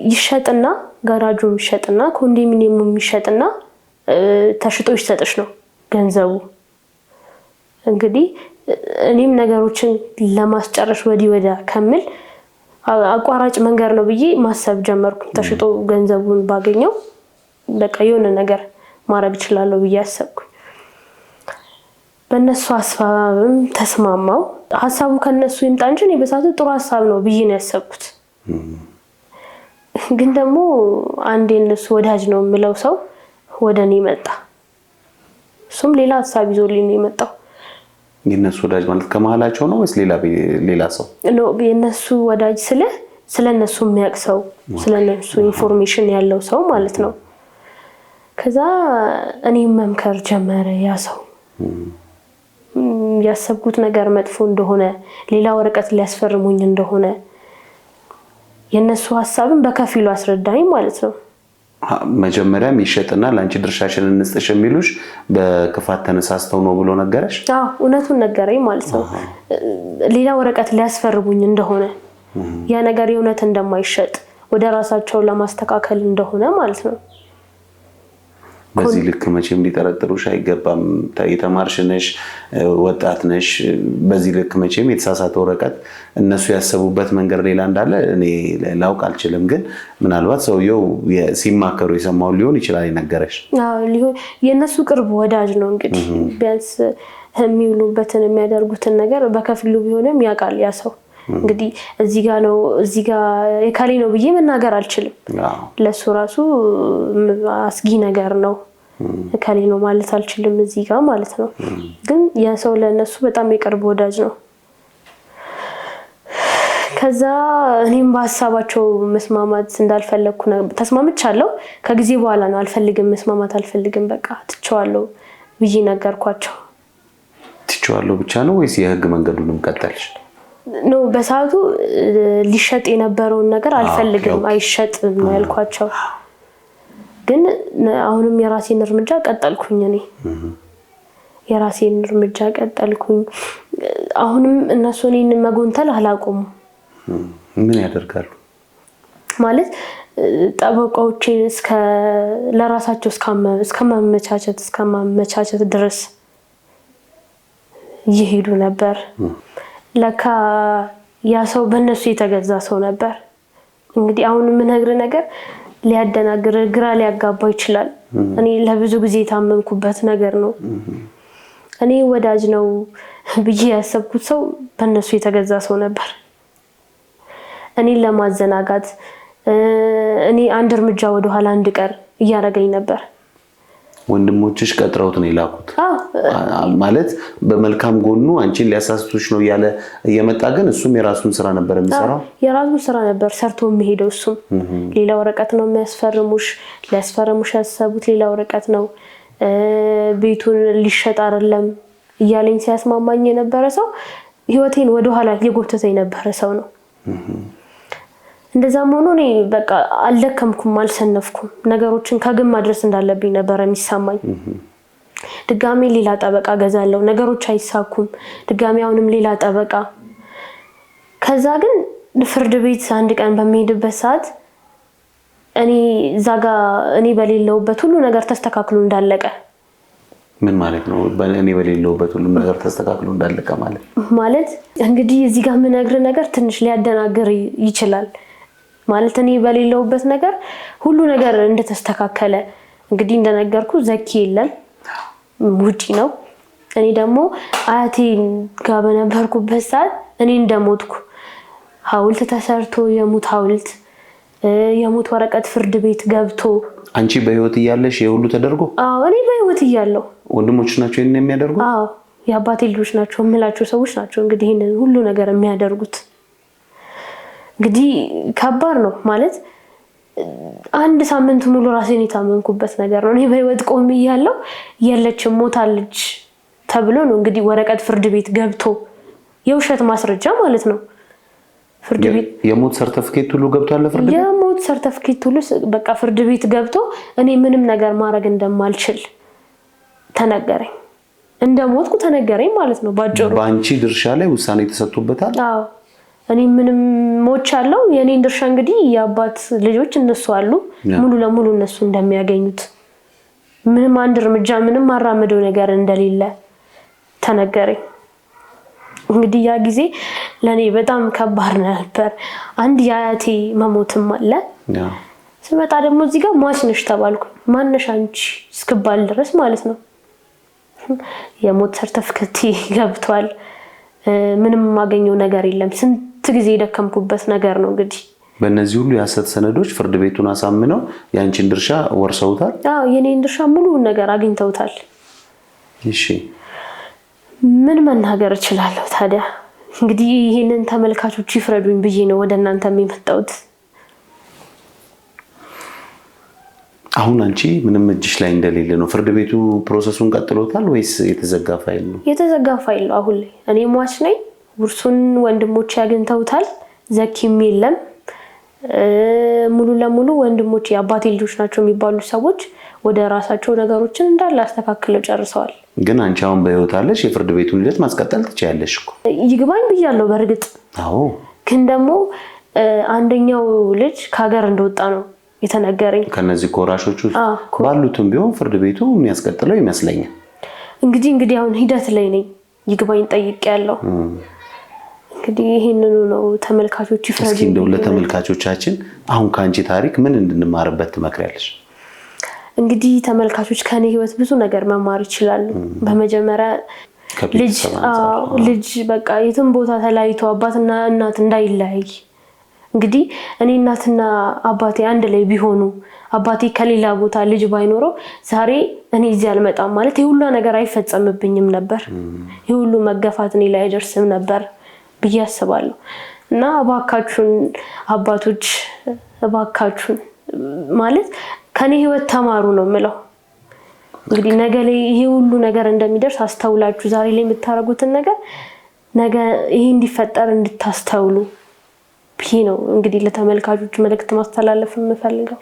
ይሸጥና ጋራጁ ይሸጥና ኮንዶሚኒየሙ ይሸጥና ተሽጦ ይሰጥሽ ነው ገንዘቡ። እንግዲህ እኔም ነገሮችን ለማስጨረሽ ወዲያ ከሚል አቋራጭ መንገድ ነው ብዬ ማሰብ ጀመርኩ። ተሽጦ ገንዘቡን ባገኘው በቃ የሆነ ነገር ማድረግ እችላለሁ ብዬ አሰብኩ። በእነሱ ሐሳብም ተስማማው። ሐሳቡ ከነሱ ይምጣ እንጂ እኔ በሳቱ ጥሩ ሐሳብ ነው ብዬ ነው ያሰብኩት። ግን ደግሞ አንዴ እነሱ ወዳጅ ነው የምለው ሰው ወደኔ መጣ። እሱም ሌላ ሐሳብ ይዞልኝ ነው የመጣው። የነሱ ወዳጅ ማለት ከመሃላቸው ነው ወይስ ሌላ ሰው ነው? የነሱ ወዳጅ ስለነሱ የሚያውቅ ሰው፣ ስለነሱ ኢንፎርሜሽን ያለው ሰው ማለት ነው። ከዛ እኔም መምከር ጀመረ ያ ሰው። ያሰብኩት ነገር መጥፎ እንደሆነ፣ ሌላ ወረቀት ሊያስፈርሙኝ እንደሆነ የነሱ ሐሳብን በከፊሉ አስረዳኝ ማለት ነው። መጀመሪያም ይሸጥና ለአንቺ ድርሻሽን እንስጥሽ የሚሉሽ በክፋት ተነሳስተው ነው ብሎ ነገረሽ? አዎ እውነቱን ነገረኝ ማለት ነው። ሌላ ወረቀት ሊያስፈርሙኝ እንደሆነ፣ ያ ነገር የእውነት እንደማይሸጥ ወደ ራሳቸው ለማስተካከል እንደሆነ ማለት ነው። በዚህ ልክ መቼም ሊጠረጥሩሽ አይገባም። የተማርሽ ነሽ፣ ወጣት ነሽ። በዚህ ልክ መቼም የተሳሳተ ወረቀት እነሱ ያሰቡበት መንገድ ሌላ እንዳለ እኔ ላውቅ አልችልም። ግን ምናልባት ሰውየው ሲማከሩ የሰማው ሊሆን ይችላል የነገረሽ። ሊሆን የእነሱ ቅርብ ወዳጅ ነው እንግዲህ ቢያንስ የሚውሉበትን የሚያደርጉትን ነገር በከፊሉ ቢሆንም ያውቃል ያ ሰው። እንግዲህ እዚህ ጋር የካሌ ነው ብዬ መናገር አልችልም። ለሱ ራሱ አስጊ ነገር ነው። ካሌ ነው ማለት አልችልም እዚህ ጋር ማለት ነው። ግን ያ ሰው ለነሱ በጣም የቅርብ ወዳጅ ነው። ከዛ እኔም በሐሳባቸው መስማማት እንዳልፈለኩ ተስማምቻለሁ። ከጊዜ በኋላ ነው አልፈልግም፣ መስማማት አልፈልግም፣ በቃ ትቼዋለሁ ብዬ ነገርኳቸው። ትቼዋለሁ ብቻ ነው ወይስ የህግ መንገዱንም ቀጠልሽ? ነው በሰዓቱ ሊሸጥ የነበረውን ነገር አልፈልግም፣ አይሸጥም ነው ያልኳቸው። ግን አሁንም የራሴን እርምጃ ቀጠልኩኝ። እኔ የራሴን እርምጃ ቀጠልኩኝ። አሁንም እነሱ እኔን መጎንተል አላቆሙም። ምን ያደርጋሉ? ማለት ጠበቃዎችን ለራሳቸው እስከማመቻቸት ድረስ ይሄዱ ነበር። ለካ ያ ሰው በእነሱ የተገዛ ሰው ነበር። እንግዲህ አሁን የምነግርህ ነገር ሊያደናግር ግራ ሊያጋባ ይችላል። እኔ ለብዙ ጊዜ የታመንኩበት ነገር ነው። እኔ ወዳጅ ነው ብዬ ያሰብኩት ሰው በእነሱ የተገዛ ሰው ነበር። እኔን ለማዘናጋት እኔ አንድ እርምጃ ወደኋላ እንድቀር እያደረገኝ ነበር። ወንድሞችሽ ቀጥረውት ነው የላኩት ማለት በመልካም ጎኑ አንቺን ሊያሳስቱሽ ነው እያለ እየመጣ ግን እሱም የራሱን ስራ ነበር የሚሰራው። የራሱን ስራ ነበር ሰርቶ የሚሄደው። እሱም ሌላ ወረቀት ነው ሊያስፈርሙሽ ያሰቡት ሌላ ወረቀት ነው። ቤቱን ሊሸጥ አይደለም እያለኝ ሲያስማማኝ የነበረ ሰው ህይወቴን ወደኋላ እየጎተተ የነበረ ሰው ነው። እንደዛም ሆኖ እኔ በቃ አልደከምኩም፣ አልሰነፍኩም። ነገሮችን ከግብ ማድረስ እንዳለብኝ ነበር የሚሰማኝ። ድጋሜ ሌላ ጠበቃ ገዛለሁ፣ ነገሮች አይሳኩም። ድጋሜ አሁንም ሌላ ጠበቃ። ከዛ ግን ፍርድ ቤት አንድ ቀን በሚሄድበት ሰዓት እኔ በሌለውበት ሁሉ ነገር ተስተካክሎ እንዳለቀ። ምን ማለት ነው? እኔ በሌለውበት ሁሉ ነገር ተስተካክሎ እንዳለቀ ማለት እንግዲህ እዚህ ጋር የምነግርህ ነገር ትንሽ ሊያደናግር ይችላል። ማለት እኔ በሌለውበት ነገር ሁሉ ነገር እንደተስተካከለ። እንግዲህ እንደነገርኩ ዘኪ የለም፣ ውጪ ነው። እኔ ደግሞ አያቴ ጋር በነበርኩበት ሰዓት እኔ እንደሞትኩ ሐውልት ተሰርቶ የሙት ወረቀት ፍርድ ቤት ገብቶ አንቺ በህይወት እያለሽ የሁሉ ተደርጎ? አዎ እኔ በህይወት እያለሁ። ወንድሞች ናቸው ይሄን የሚያደርጉ? አዎ የአባቴ ልጆች ናቸው የምላቸው ሰዎች ናቸው እንግዲህ ይሄንን ሁሉ ነገር የሚያደርጉት። እንግዲህ ከባድ ነው ማለት አንድ ሳምንት ሙሉ ራሴን የታመንኩበት ነገር ነው። እኔ በህይወት ቆሜ እያለሁ የለችም ሞታለች ተብሎ ነው እንግዲህ ወረቀት ፍርድ ቤት ገብቶ የውሸት ማስረጃ ማለት ነው። ፍርድ ቤት የሞት ሰርተፊኬት ሁሉ ገብቷል። ፍርድ ቤት የሞት ሰርተፊኬት ሁሉ በቃ ፍርድ ቤት ገብቶ እኔ ምንም ነገር ማድረግ እንደማልችል ተነገረኝ። እንደሞትኩ ተነገረኝ ማለት ነው ባጭሩ። በአንቺ ድርሻ ላይ ውሳኔ ተሰጥቶበታል? አዎ እኔ ምንም ሞቻለሁ። የኔን ድርሻ እንግዲህ የአባት ልጆች እነሱ አሉ ሙሉ ለሙሉ እነሱ እንደሚያገኙት፣ ምንም አንድ እርምጃ ምንም ማራመደው ነገር እንደሌለ ተነገረኝ። እንግዲህ ያ ጊዜ ለኔ በጣም ከባድ ነበር። አንድ የአያቴ መሞትም አለ። ስመጣ ደግሞ እዚህ ጋር ሟች ነሽ ተባልኩ። ማነሽ አንቺ እስክባል ድረስ ማለት ነው። የሞት ሰርተፍኬት ገብቷል። ምንም የማገኘው ነገር የለም። ስንት ጊዜ የደከምኩበት ነገር ነው። እንግዲህ በእነዚህ ሁሉ የሐሰት ሰነዶች ፍርድ ቤቱን አሳምነው ያንቺን ድርሻ ወርሰውታል? አዎ የኔን ድርሻ ሙሉውን ነገር አግኝተውታል። እሺ ምን መናገር እችላለሁ ታዲያ? እንግዲህ ይሄንን ተመልካቾች ይፍረዱኝ ብዬ ነው ወደ እናንተ የመጣሁት። አሁን አንቺ ምንም እጅሽ ላይ እንደሌለ ነው። ፍርድ ቤቱ ፕሮሰሱን ቀጥሎታል ወይስ የተዘጋ ፋይል ነው? የተዘጋ ፋይል ነው አሁን ላይ። እኔ ሟች ነኝ። ውርሱን ወንድሞቼ ያገኝተውታል። ዘኪም የለም። ሙሉ ለሙሉ ወንድሞቼ የአባቴ ልጆች ናቸው የሚባሉ ሰዎች ወደ ራሳቸው ነገሮችን እንዳለ አስተካክለው ጨርሰዋል። ግን አንቺ አሁን በህይወት አለሽ፣ የፍርድ ቤቱን ሂደት ማስቀጠል ትችያለሽ እኮ። ይግባኝ ብያለሁ በእርግጥ። አዎ ግን ደግሞ አንደኛው ልጅ ከሀገር እንደወጣ ነው የተነገረኝ። ከነዚህ ኮራሾቹ ባሉትም ቢሆን ፍርድ ቤቱ የሚያስቀጥለው ይመስለኛል። እንግዲህ አሁን ሂደት ላይ ነኝ። ይግባኝ ጠይቄያለሁ። እንግዲህ ይሄንኑ ነው ተመልካቾች ይፍረዱ። እስኪ እንደው ለተመልካቾቻችን አሁን ካንቺ ታሪክ ምን እንድንማርበት ትመክሪያለሽ? እንግዲህ ተመልካቾች ከኔ ህይወት ብዙ ነገር መማር ይችላሉ። በመጀመሪያ ልጅ በቃ የትም ቦታ ተለያይቶ አባትና እናት እንዳይለያይ። እንግዲህ እኔ እናትና አባቴ አንድ ላይ ቢሆኑ አባቴ ከሌላ ቦታ ልጅ ባይኖረው ዛሬ እኔ እዚህ አልመጣም ማለት የሁሉ ነገር አይፈጸምብኝም ነበር። የሁሉ መገፋት እኔ ላይ አይደርስም ነበር ብዬ አስባለሁ። እና እባካችሁን አባቶች እባካችሁን ማለት ከኔ ህይወት ተማሩ ነው የምለው። እንግዲህ ነገ ላይ ይሄ ሁሉ ነገር እንደሚደርስ አስተውላችሁ ዛሬ ላይ የምታረጉትን ነገር ነገ ይሄ እንዲፈጠር እንድታስተውሉ ብዬ ነው እንግዲህ ለተመልካቾች መልእክት ማስተላለፍ የምፈልገው።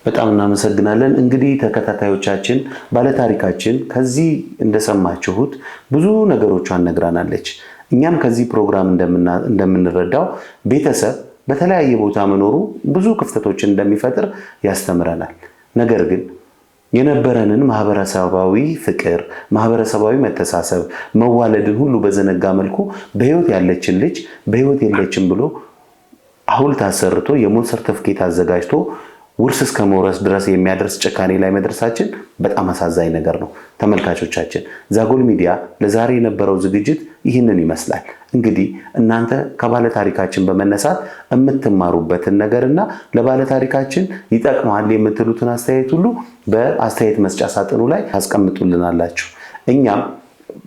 በጣም እናመሰግናለን። እንግዲህ ተከታታዮቻችን ባለታሪካችን ከዚህ እንደሰማችሁት ብዙ ነገሮቿን ነግራናለች። እኛም ከዚህ ፕሮግራም እንደምንረዳው ቤተሰብ በተለያየ ቦታ መኖሩ ብዙ ክፍተቶችን እንደሚፈጥር ያስተምረናል። ነገር ግን የነበረንን ማህበረሰባዊ ፍቅር፣ ማህበረሰባዊ መተሳሰብ፣ መዋለድን ሁሉ በዘነጋ መልኩ በህይወት ያለችን ልጅ በህይወት የለችም ብሎ ሐውልት አሰርቶ የሞት ሰርተፍኬት አዘጋጅቶ ውርስ እስከ መውረስ ድረስ የሚያደርስ ጭካኔ ላይ መድረሳችን በጣም አሳዛኝ ነገር ነው። ተመልካቾቻችን ዛጎል ሚዲያ ለዛሬ የነበረው ዝግጅት ይህንን ይመስላል። እንግዲህ እናንተ ከባለ ታሪካችን በመነሳት የምትማሩበትን ነገርና ለባለ ታሪካችን ይጠቅማል የምትሉትን አስተያየት ሁሉ በአስተያየት መስጫ ሳጥኑ ላይ ታስቀምጡልናላችሁ። እኛም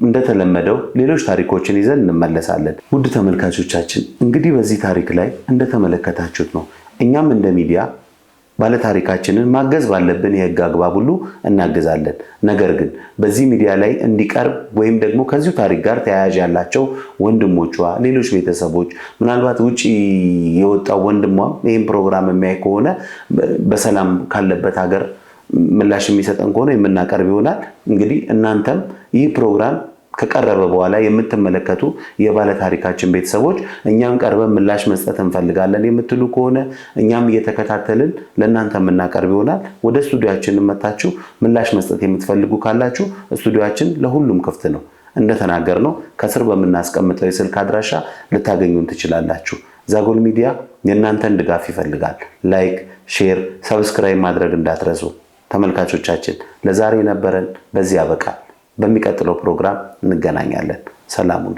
እንደተለመደው ሌሎች ታሪኮችን ይዘን እንመለሳለን። ውድ ተመልካቾቻችን እንግዲህ በዚህ ታሪክ ላይ እንደተመለከታችሁት ነው እኛም እንደ ሚዲያ ባለታሪካችንን ማገዝ ባለብን የህግ አግባብ ሁሉ እናግዛለን። ነገር ግን በዚህ ሚዲያ ላይ እንዲቀርብ ወይም ደግሞ ከዚሁ ታሪክ ጋር ተያያዥ ያላቸው ወንድሞቿ፣ ሌሎች ቤተሰቦች ምናልባት ውጪ የወጣው ወንድሟም ይህን ፕሮግራም የሚያይ ከሆነ በሰላም ካለበት ሀገር ምላሽ የሚሰጠን ከሆነ የምናቀርብ ይሆናል። እንግዲህ እናንተም ይህ ፕሮግራም ከቀረበ በኋላ የምትመለከቱ የባለ ታሪካችን ቤተሰቦች እኛም ቀርበን ምላሽ መስጠት እንፈልጋለን የምትሉ ከሆነ እኛም እየተከታተልን ለእናንተ የምናቀርብ ይሆናል። ወደ ስቱዲዮአችን መጣችሁ ምላሽ መስጠት የምትፈልጉ ካላችሁ ስቱዲዮአችን ለሁሉም ክፍት ነው። እንደተናገርነው ከስር በምናስቀምጠው የስልክ አድራሻ ልታገኙን ትችላላችሁ። ዛጎል ሚዲያ የእናንተን ድጋፍ ይፈልጋል። ላይክ፣ ሼር፣ ሰብስክራይብ ማድረግ እንዳትረሱ። ተመልካቾቻችን ለዛሬ የነበረን በዚህ ያበቃል። በሚቀጥለው ፕሮግራም እንገናኛለን። ሰላም ሁኑ።